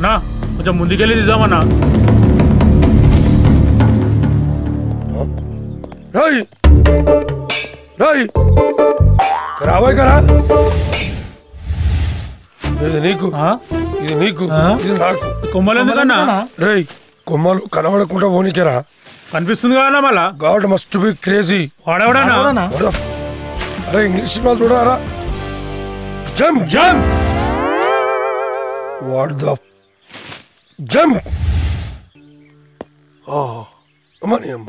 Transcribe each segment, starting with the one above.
అన్నా కొంచెం ముందుకెళ్ళి తీద్దామన్నా. రాబోయ్ కరా, ఇది నీకు ఇది నీకు ఇది నాకు. కొమ్మలు ఎందుకన్నా? రేయ్ కొమ్మలు కనబడకుండా పోనీకేరా. కనిపిస్తుంది కదా మళ్ళా. God must be crazy. వాడేవాడన్నా? అరే ఇంగ్లీష్ సినిమాలు చూడరా. Jump jump what the jump. అమ్మని అమ్మ.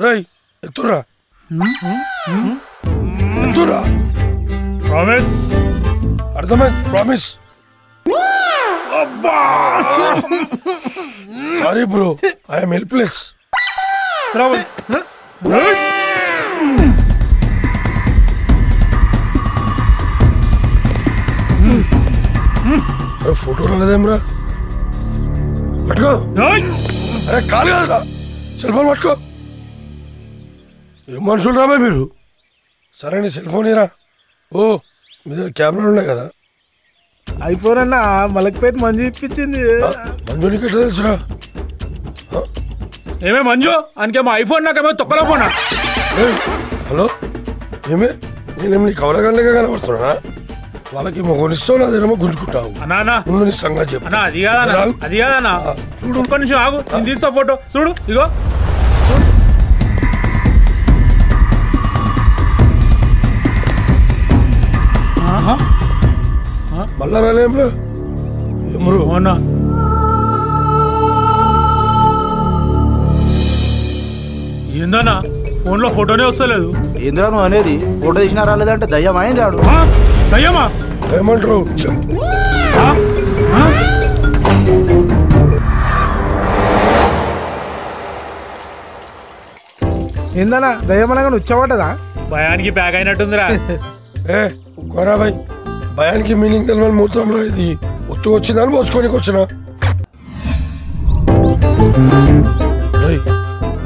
రేయ్ ఎత్తురా ఎత్తురా. ప్రామిస్. అర్థమైంది promise. Sorry bro, I'm helpless. Photo రాలేదేమ్రా? పట్టుకో. అరే కాలు కాదురా, సెల్ ఫోన్ పట్టుకో. ఏం మనుషులు రాబాయ్ మీరు? సరే నీ సెల్ ఫోన్ ఇరా. ఓ మీ దగ్గర కెమెరాలు ఉన్నాయి కదా? ఐఫోన్ అన్న మలక్పేట మంజు ఇప్పించింది. మంజు నీకు ఎట్లా తెలుసురా? ఏమే మంజు అనకేమో ఐఫోన్, నాకేమో తొక్కలో ఫోన్. హలో ఏమే, నేనేమి నీ కవలగండగా కనబడుతున్నా? వాళ్ళకి మొగనిస్తావు, నాదేమో గుంజుకుంటావు. ముందు నీ సంగతి చెప్పు. అది కాదన్నా, అది కాదన్నా. చూడు ఒక్క నిమిషం ఆగు, నేను తీస్తా ఫోటో. చూడు ఇగో. మళ్ళా రాలేమ్రా? ఏమన్నా ఏందన్నా ఫోన్ లో ఫోటోనే వస్తలేదు. ఏంద్రా నువ్వు అనేది? ఫోటో తీసినా రాలేదంటే దయ్యం అయింది. ఆడు దయ్యమా? ఏమంటారు? ఏందన్నా దయ్యం అనగా వచ్చావటదా? భయానికి ప్యాక్ అయినట్టుందిరా. ఏ కోరా భాయ్, భయానికి మీనింగ్ తెలియని మూత్రంలో ఇది ఒత్తు వచ్చిందని పోసుకోనికి వచ్చిన.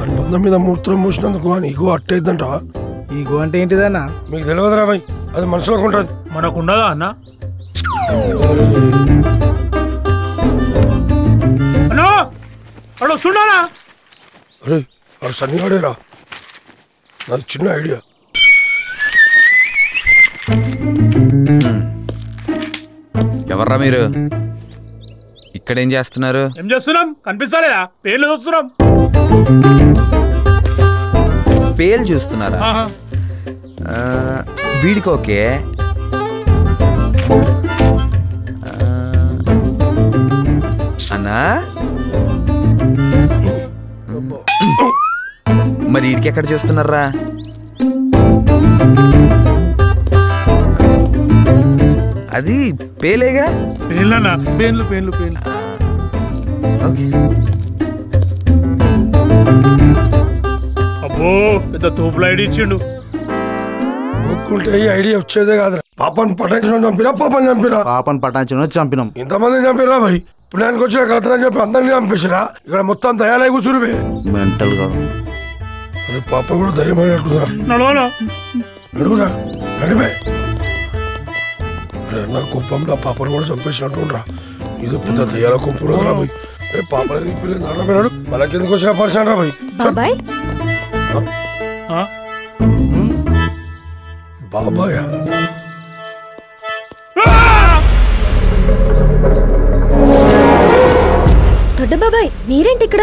అనుబంధం మీద మూత్రం పోసినందుకు అని ఈగో అట్టయిద్దంటావా? ఈగో అంటే ఏంటిదన్నా? మీకు తెలియదురా భాయ్, అది మనసులోకి ఉంటుంది. మనకు ఉండదా అన్న? అన్నా అలా చూడాలా? అరే వాడు సన్నిగాడేరా. నాది చిన్న ఐడియా. ఎవర్రా మీరు? ఇక్కడేం చేస్తున్నారు? ఏం చేస్తున్నాం? కనిపిస్తాలేదా? పేర్లు చూస్తున్నాం. పేర్లు చూస్తున్నారా? వీడికి ఓకే. అన్నా మరి వీడికి ఎక్కడ చూస్తున్నారా? అది పేలేగా. పేర్లన్నా, పేర్లు పేర్లు పేర్లు. ఓకే. అబ్బో పెద్ద తోపులు ఐడి ఇచ్చిండు. కొక్కుంటే ఈ ఐడియా వచ్చేదే కాదురా. పాపని పటాయించడం చంపిరా, పాపని చంపిరా. పాపని పటాయించడం చంపినాం. ఇంతమందిని చంపిరా భాయ్. పుణ్యానికి వచ్చిన కథలని చెప్పి అందరినీ చంపేసిరా. ఇక్కడ మొత్తం దయాలే కూర్చునివే. మెంటల్ గా. అరే పాప కూడా దయ్యమైనట్టుందిరా. నడవనా? నడువురా నడిపే. అరే అన్న కోపంలో పాపను కూడా చంపేసినట్టుండ్రా. ఇది పెద్ద దయ్యాల కొంపురా భాయ్. పాపలేదు పిల్లలు నడబెరాడు. మనకెందుకు వచ్చిన పరిచయం రా భాయ్. బాబాయ్ దొడ్డ బాబాయ్ మీరేంటి ఇక్కడ?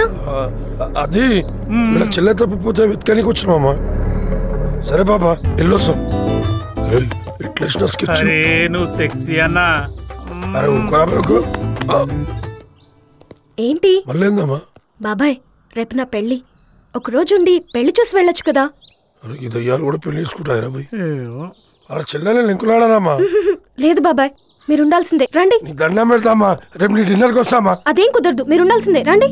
అది ఇలా చెల్లె తప్పిపోతే వెతకనికి వచ్చినామా. సరే బాబా వెళ్ళొస్తాం. ఇట్లా స్కెచ్. నువ్వు సెక్సీ అన్నా. అరే ఏంటి మళ్ళీ ఏందమ్మా? బాబాయ్ రేపు నా పెళ్లి. ఒక రోజు ఉండి పెళ్లి చూసి వెళ్ళొచ్చు కదా. అరే ఈ దయ్యాలు కూడా పెళ్లి చేసుకుంటారా బాయ్? అలా చెల్లెని లింకులాడారమ్మా. లేదు బాబాయ్ మీరు ఉండాల్సిందే. రండి. నీ దండం పెడతామా, రేపు నీ డిన్నర్కి వస్తామా? అదేం కుదరదు, మీరు ఉండాల్సిందే. రండి.